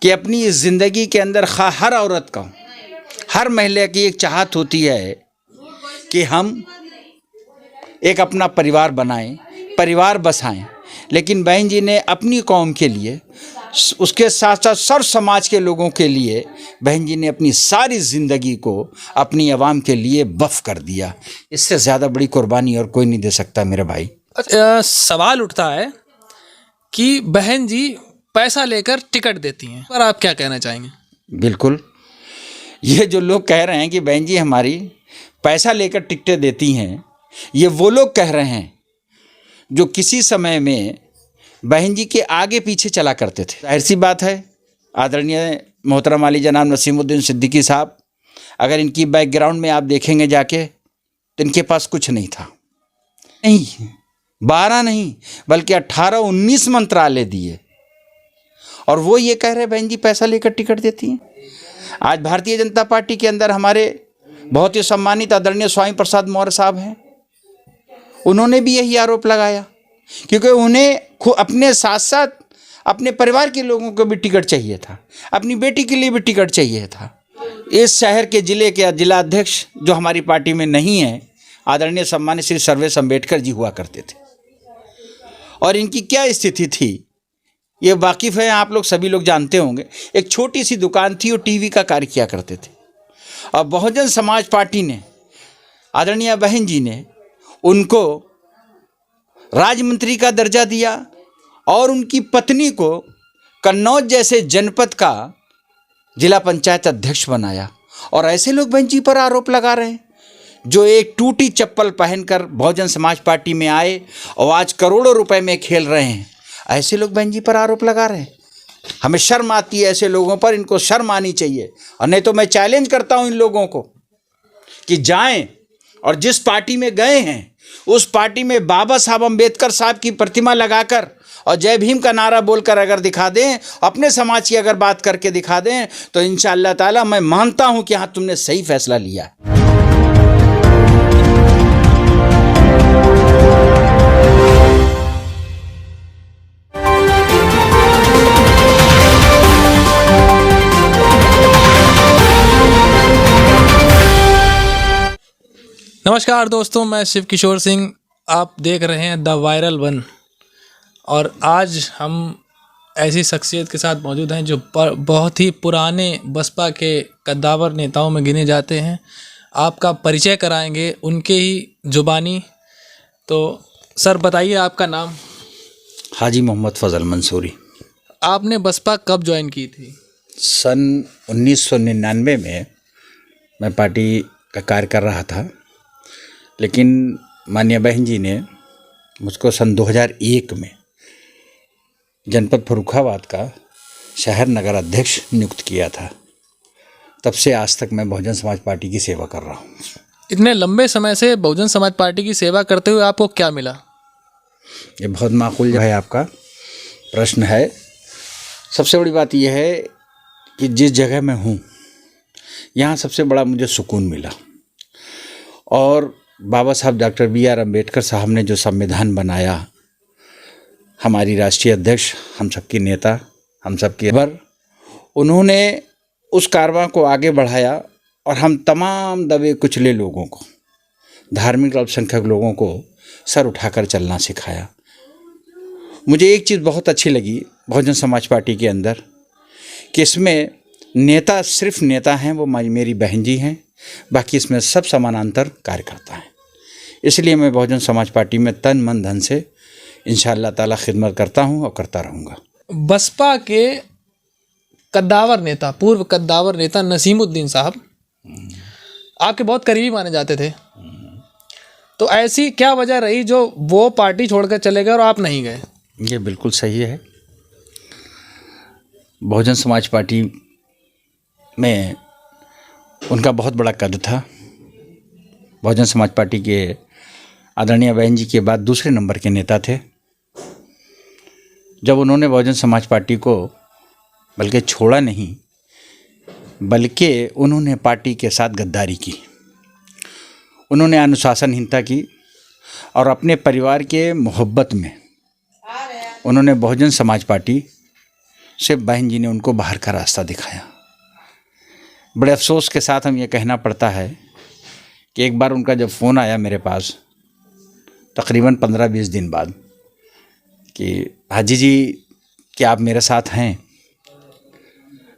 कि अपनी इस ज़िंदगी के अंदर हर औरत का, हर महिला की एक चाहत होती है कि हम एक अपना परिवार बनाएं, परिवार बसाएं। लेकिन बहन जी ने अपनी कौम के लिए, उसके साथ साथ सर्व समाज के लोगों के लिए बहन जी ने अपनी सारी ज़िंदगी को अपनी आवाम के लिए वफ़ कर दिया। इससे ज़्यादा बड़ी कुर्बानी और कोई नहीं दे सकता मेरे भाई। सवाल उठता है कि बहन जी पैसा लेकर टिकट देती हैं, पर आप क्या कहना चाहेंगे? बिल्कुल, ये जो लोग कह रहे हैं कि बहन जी हमारी पैसा लेकर टिकटें देती हैं, ये वो लोग कह रहे हैं जो किसी समय में बहन जी के आगे पीछे चला करते थे। जाहिर सी बात है, आदरणीय मोहतरम आली जनाब नसीमुद्दीन सिद्दीकी साहब, अगर इनकी बैकग्राउंड में आप देखेंगे जाके तो इनके पास कुछ नहीं था। नहीं 12 नहीं बल्कि 18-19 मंत्रालय दिए, और वो ये कह रहे बहन जी पैसा लेकर टिकट देती हैं। आज भारतीय जनता पार्टी के अंदर हमारे बहुत ही सम्मानित आदरणीय स्वामी प्रसाद मौर्य साहब हैं, उन्होंने भी यही आरोप लगाया, क्योंकि उन्हें अपने साथ साथ अपने परिवार के लोगों को भी टिकट चाहिए था, अपनी बेटी के लिए भी टिकट चाहिए था। इस शहर के ज़िले के जिला अध्यक्ष जो हमारी पार्टी में नहीं है, आदरणीय सम्मानित श्री सर्वेश अम्बेडकर जी हुआ करते थे, और इनकी क्या स्थिति थी ये वाकिफ़ है, आप लोग सभी लोग जानते होंगे। एक छोटी सी दुकान थी और टीवी का कार्य किया करते थे, और बहुजन समाज पार्टी ने, आदरणीय बहन जी ने उनको राज्य मंत्री का दर्जा दिया और उनकी पत्नी को कन्नौज जैसे जनपद का जिला पंचायत अध्यक्ष बनाया। और ऐसे लोग बहन जी पर आरोप लगा रहे हैं जो एक टूटी चप्पल पहनकर बहुजन समाज पार्टी में आए और आज करोड़ों रुपए में खेल रहे हैं। ऐसे लोग बहन जी पर आरोप लगा रहे हैं। हमें शर्म आती है ऐसे लोगों पर, इनको शर्म आनी चाहिए। और नहीं तो मैं चैलेंज करता हूं इन लोगों को कि जाएं और जिस पार्टी में गए हैं उस पार्टी में बाबा साहब अम्बेडकर साहब की प्रतिमा लगाकर और जय भीम का नारा बोलकर अगर दिखा दें, अपने समाज की अगर बात करके दिखा दें, तो इंशाअल्लाह ताला मैं मानता हूं कि हाँ तुमने सही फैसला लिया है। नमस्कार दोस्तों, मैं शिव किशोर सिंह, आप देख रहे हैं द वायरल वन। और आज हम ऐसी शख्सियत के साथ मौजूद हैं जो बहुत ही पुराने बसपा के कद्दावर नेताओं में गिने जाते हैं। आपका परिचय कराएंगे उनके ही जुबानी। तो सर बताइए आपका नाम। हाजी मोहम्मद फजल मंसूरी। आपने बसपा कब ज्वाइन की थी? सन 1999 में मैं पार्टी का कार्य कर रहा था, लेकिन माननीय बहन जी ने मुझको सन 2001 में जनपद फर्रुखाबाद का शहर नगर अध्यक्ष नियुक्त किया था। तब से आज तक मैं बहुजन समाज पार्टी की सेवा कर रहा हूँ। इतने लंबे समय से बहुजन समाज पार्टी की सेवा करते हुए आपको क्या मिला? ये बहुत माकूल जो है आपका प्रश्न है। सबसे बड़ी बात यह है कि जिस जगह मैं हूँ यहाँ सबसे बड़ा मुझे सुकून मिला, और बाबा साहब डॉक्टर BR अम्बेडकर साहब ने जो संविधान बनाया, हमारी राष्ट्रीय अध्यक्ष, हम सबके नेता, हम सबके बर, उन्होंने उस कारवां को आगे बढ़ाया और हम तमाम दबे कुचले लोगों को, धार्मिक अल्पसंख्यक लोगों को सर उठाकर चलना सिखाया। मुझे एक चीज़ बहुत अच्छी लगी बहुजन समाज पार्टी के अंदर कि इसमें नेता सिर्फ नेता हैं, वो मेरी बहन जी हैं, बाकी इसमें सब समानांतर कार्य करता है। इसलिए मैं बहुजन समाज पार्टी में तन मन धन से इंशाअल्लाह ताला खिदमत करता हूं और करता रहूँगा। बसपा के कद्दावर नेता, पूर्व कद्दावर नेता नसीमुद्दीन साहब आपके बहुत करीबी माने जाते थे, तो ऐसी क्या वजह रही जो वो पार्टी छोड़कर चले गए और आप नहीं गए? ये बिल्कुल सही है। बहुजन समाज पार्टी में उनका बहुत बड़ा कद था। बहुजन समाज पार्टी के आदरणीय बहन जी के बाद दूसरे नंबर के नेता थे। जब उन्होंने बहुजन समाज पार्टी को बल्कि छोड़ा नहीं, बल्कि उन्होंने पार्टी के साथ गद्दारी की, उन्होंने अनुशासनहीनता की, और अपने परिवार के मोहब्बत में उन्होंने बहुजन समाज पार्टी सिर्फ बहन जी ने उनको बाहर का रास्ता दिखाया। बड़े अफसोस के साथ हम ये कहना पड़ता है कि एक बार उनका जब फ़ोन आया मेरे पास तकरीबन 15-20 दिन बाद कि हाजी जी क्या आप मेरे साथ हैं,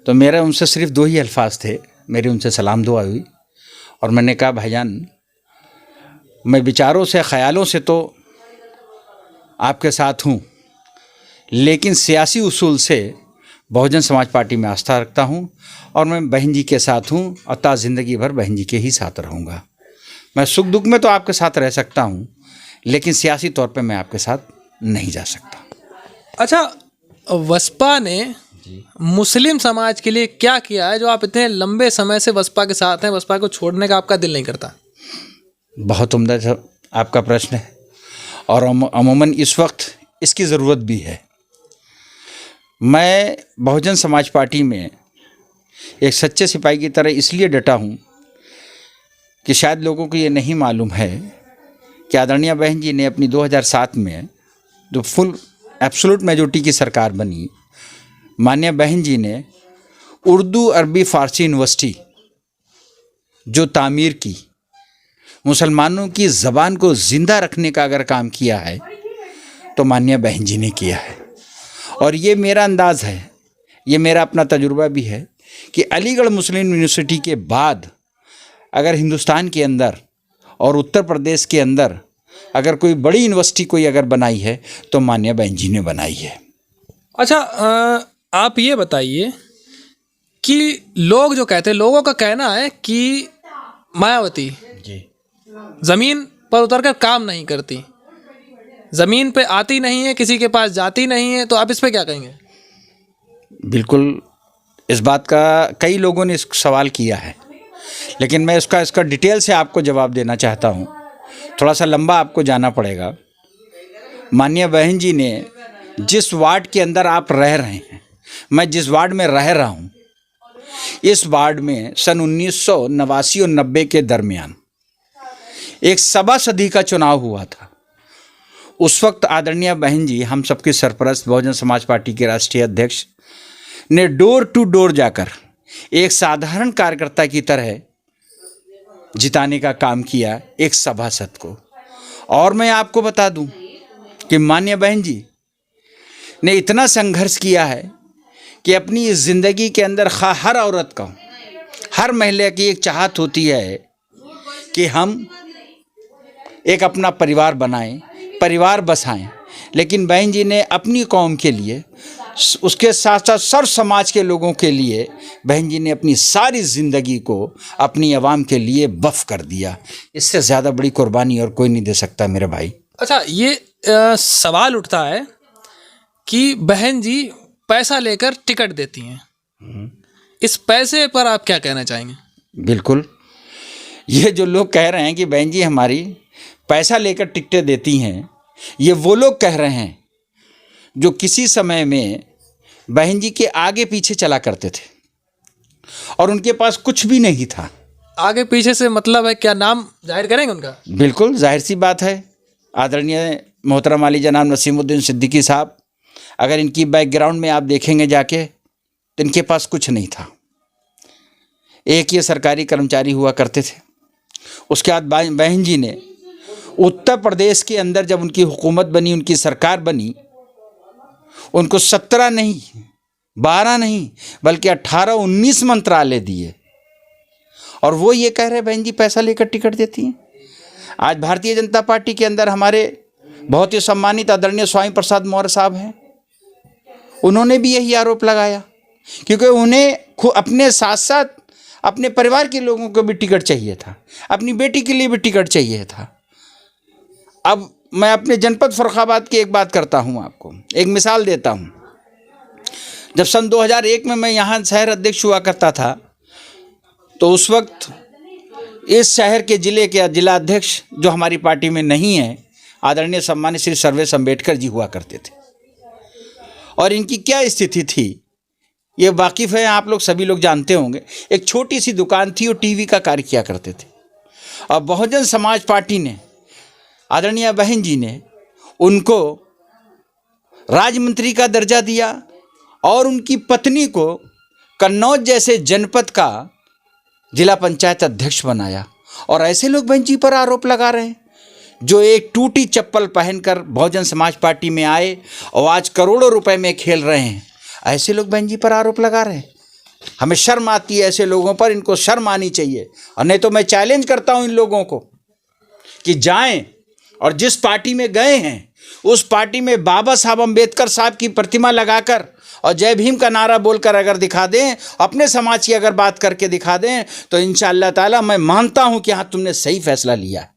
तो मेरा उनसे सिर्फ 2 ही अल्फाज थे। मेरी उनसे सलाम दुआ हुई और मैंने कहा भाईजान, मैं विचारों से ख़यालों से तो आपके साथ हूँ, लेकिन सियासी उसूल से बहुजन समाज पार्टी में आस्था रखता हूँ और मैं बहन जी के साथ हूँ और ता ज़िंदगी भर बहन जी के ही साथ रहूँगा। मैं सुख दुख में तो आपके साथ रह सकता हूँ, लेकिन सियासी तौर पे मैं आपके साथ नहीं जा सकता। अच्छा, बसपा ने मुस्लिम समाज के लिए क्या किया है जो आप इतने लंबे समय से बसपा के साथ हैं, बसपा को छोड़ने का आपका दिल नहीं करता? बहुत उम्दा आपका प्रश्न है और अमूमन इस वक्त इसकी ज़रूरत भी है। मैं बहुजन समाज पार्टी में एक सच्चे सिपाही की तरह इसलिए डटा हूँ कि शायद लोगों को ये नहीं मालूम है कि आदरणीय बहन जी ने अपनी 2007 में जो फुल एब्सोल्यूट मेजॉरिटी की सरकार बनी, माननीय बहन जी ने उर्दू अरबी फ़ारसी यूनिवर्सिटी जो तामीर की, मुसलमानों की ज़बान को ज़िंदा रखने का अगर काम किया है तो माननीय बहन जी ने किया है। और ये मेरा अंदाज़ है, ये मेरा अपना तजुर्बा भी है कि अलीगढ़ मुस्लिम यूनिवर्सिटी के बाद अगर हिंदुस्तान के अंदर और उत्तर प्रदेश के अंदर अगर कोई बड़ी यूनिवर्सिटी कोई अगर बनाई है तो माननीय बहन जी ने बनाई है। अच्छा, आप ये बताइए कि लोग जो कहते हैं, लोगों का कहना है कि मायावती जी ज़मीन पर उतरकर काम नहीं करती, ज़मीन पे आती नहीं है, किसी के पास जाती नहीं है, तो आप इस पे क्या कहेंगे? बिल्कुल, इस बात का कई लोगों ने इस सवाल किया है, लेकिन मैं इसका डिटेल से आपको जवाब देना चाहता हूँ। थोड़ा सा लंबा आपको जाना पड़ेगा। माननीय बहन जी ने जिस वार्ड के अंदर आप रह रहे हैं, मैं जिस वार्ड में रह रहा हूँ, इस वार्ड में सन 1989 और 90 के दरमियान एक सभासदी का चुनाव हुआ था। उस वक्त आदरणीय बहन जी, हम सबके सरपरस्त बहुजन समाज पार्टी के राष्ट्रीय अध्यक्ष, ने डोर टू डोर जाकर एक साधारण कार्यकर्ता की तरह जिताने का काम किया एक सभासद को। और मैं आपको बता दूं कि माननीय बहन जी ने इतना संघर्ष किया है कि अपनी इस ज़िंदगी के अंदर हर औरत का, हर महिला की एक चाहत होती है कि हम एक अपना परिवार बनाएं, परिवार बसाएं, लेकिन बहन जी ने अपनी कौम के लिए, उसके साथ साथ सर्व समाज के लोगों के लिए बहन जी ने अपनी सारी ज़िंदगी को अपनी आवाम के लिए वफ़ कर दिया। इससे ज़्यादा बड़ी कुर्बानी और कोई नहीं दे सकता मेरे भाई। अच्छा, ये सवाल उठता है कि बहन जी पैसा लेकर टिकट देती हैं, इस पैसे पर आप क्या कहना चाहेंगे? बिल्कुल, ये जो लोग कह रहे हैं कि बहन जी हमारी पैसा लेकर टिकटें देती हैं, ये वो लोग कह रहे हैं जो किसी समय में बहन जी के आगे पीछे चला करते थे और उनके पास कुछ भी नहीं था। आगे पीछे से मतलब है क्या? नाम जाहिर करेंगे उनका? बिल्कुल, जाहिर सी बात है। आदरणीय मोहतरम आली जनाब नसीमुद्दीन सिद्दीकी साहब, अगर इनकी बैकग्राउंड में आप देखेंगे जाके तो इनके पास कुछ नहीं था। एक ये सरकारी कर्मचारी हुआ करते थे। उसके बाद बहन जी ने उत्तर प्रदेश के अंदर जब उनकी हुकूमत बनी, उनकी सरकार बनी, उनको 17 नहीं, 12 नहीं, बल्कि 18-19 मंत्रालय दिए और वो ये कह रहे बहन जी पैसा लेकर टिकट देती हैं। आज भारतीय जनता पार्टी के अंदर हमारे बहुत ही सम्मानित आदरणीय स्वामी प्रसाद मौर्य साहब हैं, उन्होंने भी यही आरोप लगाया, क्योंकि उन्हें अपने साथ साथ अपने परिवार के लोगों को भी टिकट चाहिए था, अपनी बेटी के लिए भी टिकट चाहिए था। अब मैं अपने जनपद फर्रुखाबाद की एक बात करता हूं, आपको एक मिसाल देता हूं। जब सन 2001 में मैं यहाँ शहर अध्यक्ष हुआ करता था, तो उस वक्त इस शहर के ज़िले के जिला अध्यक्ष जो हमारी पार्टी में नहीं है, आदरणीय सम्मानित श्री सर्वेश अम्बेडकर जी हुआ करते थे। और इनकी क्या स्थिति थी ये वाकिफ़ है, आप लोग सभी लोग जानते होंगे। एक छोटी सी दुकान थी और टीवी का कार्य किया करते थे और बहुजन समाज पार्टी ने, आदरणीय बहन जी ने उनको राज्य मंत्री का दर्जा दिया और उनकी पत्नी को कन्नौज जैसे जनपद का जिला पंचायत अध्यक्ष बनाया। और ऐसे लोग बहन जी पर आरोप लगा रहे हैं जो एक टूटी चप्पल पहनकर बहुजन समाज पार्टी में आए और आज करोड़ों रुपए में खेल रहे हैं। ऐसे लोग बहन जी पर आरोप लगा रहे हैं। हमें शर्म आती है ऐसे लोगों पर, इनको शर्म आनी चाहिए। और नहीं तो मैं चैलेंज करता हूं इन लोगों को कि जाएं और जिस पार्टी में गए हैं उस पार्टी में बाबा साहब अम्बेडकर साहब की प्रतिमा लगाकर और जय भीम का नारा बोलकर अगर दिखा दें, अपने समाज की अगर बात करके दिखा दें, तो इंशाअल्लाह ताला मैं मानता हूं कि हाँ तुमने सही फैसला लिया।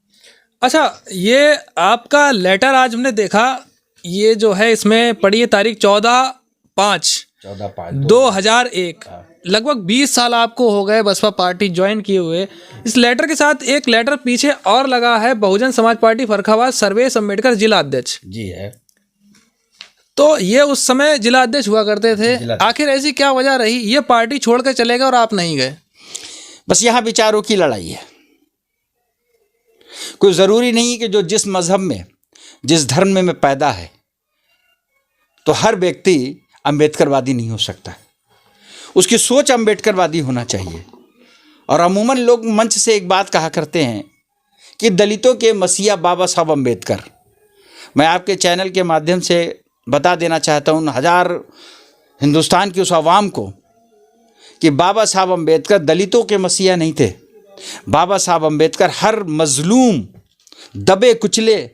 अच्छा, ये आपका लेटर आज हमने देखा, ये जो है इसमें पड़ी है तारीख 14/5/2001। लगभग 20 साल आपको हो गए बसपा पार्टी ज्वाइन किए हुए। इस लेटर के साथ एक लेटर पीछे और लगा है, बहुजन समाज पार्टी फर्रुखाबाद सर्वेश अम्बेडकर जिला अध्यक्ष। जी है। तो ये उस समय जिला अध्यक्ष हुआ करते थे, आखिर ऐसी क्या वजह रही ये पार्टी छोड़ कर चले गए और आप नहीं गए? बस यहाँ विचारों की लड़ाई है। कोई ज़रूरी नहीं कि जो जिस मज़हब में जिस धर्म में मैं पैदा है तो हर व्यक्ति अम्बेडकरवादी नहीं हो सकता। उसकी सोच अम्बेडकरवादी होना चाहिए। और अमूमन लोग मंच से एक बात कहा करते हैं कि दलितों के मसीहा बाबा साहब अम्बेडकर। मैं आपके चैनल के माध्यम से बता देना चाहता हूँ हजार हिंदुस्तान की उस आवाम को कि बाबा साहब अम्बेडकर दलितों के मसीहा नहीं थे। बाबा साहब अम्बेडकर हर मजलूम, दबे कुचले,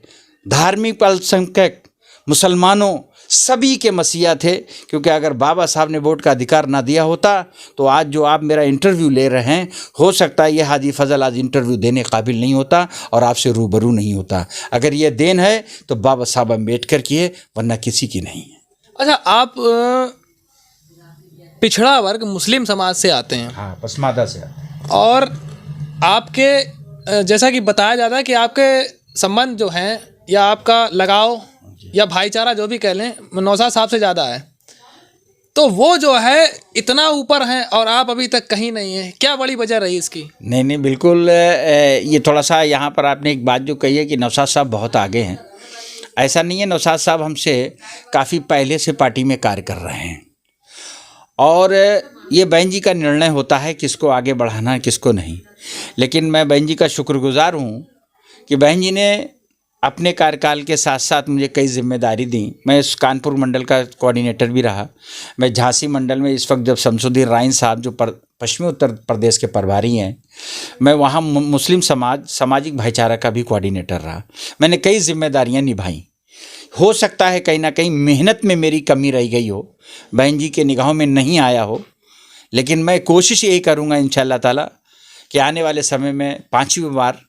धार्मिक अल्पसंख्यक, मुसलमानों सभी के मसीहा थे। क्योंकि अगर बाबा साहब ने वोट का अधिकार ना दिया होता तो आज जो आप मेरा इंटरव्यू ले रहे हैं, हो सकता है ये हाजी फजल आज इंटरव्यू देने काबिल नहीं होता और आपसे रूबरू नहीं होता। अगर ये देन है तो बाबा साहब अम्बेडकर की है, वरना किसी की नहीं है। अच्छा, आप पिछड़ा वर्ग मुस्लिम समाज से आते हैं। हाँ, पसमादा से आते हैं। और आपके जैसा कि बताया जाता है कि आपके संबंध जो हैं या आपका लगाव या भाईचारा जो भी कह लें, नौशाद साहब से ज़्यादा है। तो वो जो है इतना ऊपर हैं और आप अभी तक कहीं नहीं हैं, क्या बड़ी वजह रही इसकी? नहीं, बिल्कुल। ये थोड़ा सा यहाँ पर आपने एक बात जो कही है कि नौशाद साहब बहुत आगे हैं, ऐसा नहीं है। नौशाद साहब हमसे काफ़ी पहले से पार्टी में कार्य कर रहे हैं और ये बहन जी का निर्णय होता है किसको आगे बढ़ाना है किसको नहीं। लेकिन मैं बहन जी का शुक्रगुजार हूँ कि बहन जी ने अपने कार्यकाल के साथ साथ मुझे कई जिम्मेदारी दी। मैं इस कानपुर मंडल का कोऑर्डिनेटर भी रहा। मैं झांसी मंडल में इस वक्त जब शमसुद्दीन राइन साहब जो पश्चिमी उत्तर प्रदेश के प्रभारी हैं, मैं वहाँ मुस्लिम सामाजिक भाईचारा का भी कोऑर्डिनेटर रहा। मैंने कई जिम्मेदारियाँ निभाई। हो सकता है कहीं ना कहीं मेहनत में मेरी कमी रह गई हो, बहन जी के निगाहों में नहीं आया हो, लेकिन मैं कोशिश यही करूँगा इंशाअल्लाह ताला कि आने वाले समय में 5वीं बार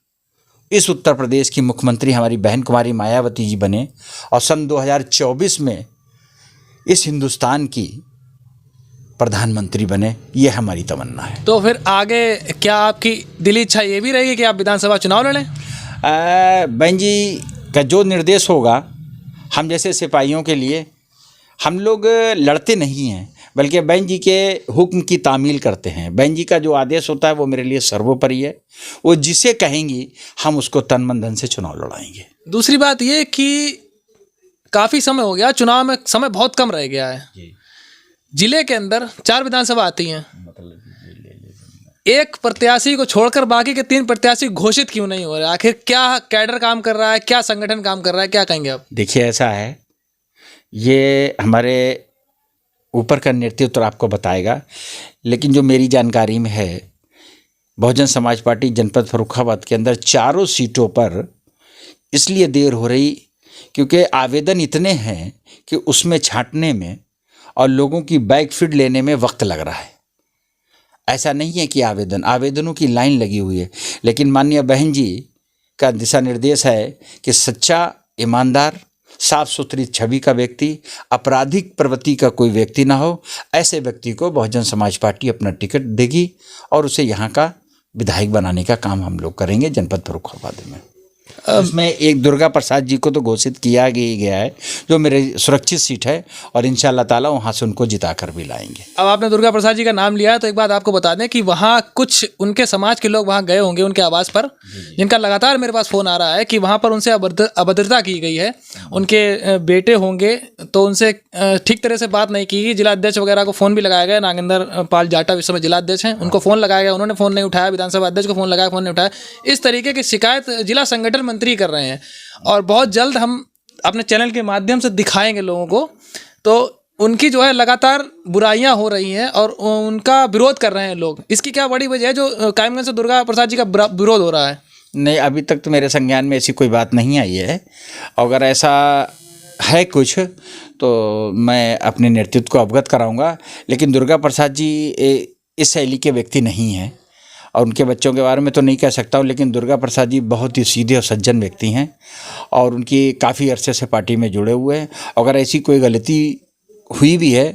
इस उत्तर प्रदेश की मुख्यमंत्री हमारी बहन कुमारी मायावती जी बने और सन 2024 में इस हिंदुस्तान की प्रधानमंत्री बने, ये हमारी तमन्ना है। तो फिर आगे क्या आपकी दिली इच्छा ये भी रहेगी कि आप विधानसभा चुनाव लड़ें? बहन जी का जो निर्देश होगा, हम जैसे सिपाहियों के लिए हम लोग लड़ते नहीं हैं, बल्कि बहन जी के हुक्म की तामील करते हैं। बहन जी का जो आदेश होता है वो मेरे लिए सर्वोपरि है। वो जिसे कहेंगी हम उसको तन मन धन से चुनाव लड़ाएंगे। दूसरी बात ये कि काफ़ी समय हो गया, चुनाव में समय बहुत कम रह गया है। जिले के अंदर 4 विधानसभा आती हैं, एक प्रत्याशी को छोड़कर बाकी के 3 प्रत्याशी घोषित क्यों नहीं हो रहे? आखिर क्या कैडर काम कर रहा है, क्या संगठन काम कर रहा है, क्या कहेंगे आप? देखिए, ऐसा है, ये हमारे ऊपर का नेतृत्व आपको बताएगा, लेकिन जो मेरी जानकारी में है, बहुजन समाज पार्टी जनपद फर्रुखाबाद के अंदर 4 सीटों पर इसलिए देर हो रही क्योंकि आवेदन इतने हैं कि उसमें छांटने में और लोगों की बैक फीड लेने में वक्त लग रहा है। ऐसा नहीं है कि आवेदनों की लाइन लगी हुई है, लेकिन माननीय बहन जी का दिशा निर्देश है कि सच्चा, ईमानदार, साफ सुथरी छवि का व्यक्ति, आपराधिक प्रवृत्ति का कोई व्यक्ति ना हो, ऐसे व्यक्ति को बहुजन समाज पार्टी अपना टिकट देगी और उसे यहाँ का विधायक बनाने का काम हम लोग करेंगे जनपद फर्रुखाबाद में। उसमें एक दुर्गा प्रसाद जी को तो घोषित किया ही गया है, जो मेरे सुरक्षित सीट है, और इंशाल्लाह ताला वहाँ से उनको जिता कर भी लाएंगे। अब आपने दुर्गा प्रसाद जी का नाम लिया है, तो एक बात आपको बता दें कि वहाँ कुछ उनके समाज के लोग वहाँ गए होंगे उनके आवास पर, जिनका लगातार मेरे पास फ़ोन आ रहा है कि वहाँ पर उनसे अभद्रता की गई है। उनके बेटे होंगे तो उनसे ठीक तरह से बात नहीं की। जिला अध्यक्ष वगैरह को फ़ोन भी लगाया गया, नागेंद्र पाल जाटा इस समय जिला अध्यक्ष हैं, उनको फ़ोन लगाया गया, उन्होंने फ़ोन नहीं उठाया। विधानसभा अध्यक्ष को फ़ोन लगाया, फ़ोन नहीं उठाया। इस तरीके की शिकायत जिला संगठन मंत्री कर रहे हैं, और बहुत जल्द हम अपने चैनल के माध्यम से दिखाएंगे लोगों को। तो उनकी जो है लगातार बुराइयां हो रही हैं और उनका विरोध कर रहे हैं लोग। इसकी क्या बड़ी वजह है जो कायमगंज से दुर्गा प्रसाद जी का विरोध हो रहा है? नहीं, अभी तक तो मेरे संज्ञान में ऐसी कोई बात नहीं आई है। अगर ऐसा है कुछ तो मैं अपने नेतृत्व को अवगत कराऊंगा, लेकिन दुर्गा प्रसाद जी इस शैली के व्यक्ति नहीं हैं, और उनके बच्चों के बारे में तो नहीं कह सकता हूँ, लेकिन दुर्गा प्रसाद जी बहुत ही सीधे और सज्जन व्यक्ति हैं, और उनकी काफ़ी अरसे से पार्टी में जुड़े हुए हैं। अगर ऐसी कोई गलती हुई भी है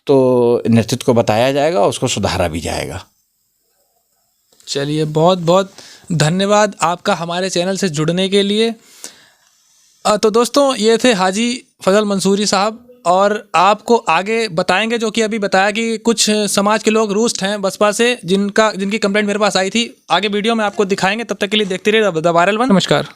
तो नेतृत्व को बताया जाएगा, उसको सुधारा भी जाएगा। चलिए, बहुत बहुत धन्यवाद आपका हमारे चैनल से जुड़ने के लिए। तो दोस्तों, ये थे हाजी फजल मंसूरी साहब, और आपको आगे बताएंगे जो कि अभी बताया कि कुछ समाज के लोग रुष्ट हैं बसपा से, जिनकी कंप्लेंट मेरे पास आई थी। आगे वीडियो में आपको दिखाएंगे। तब तक के लिए देखते रहिए द वायरल वन। नमस्कार।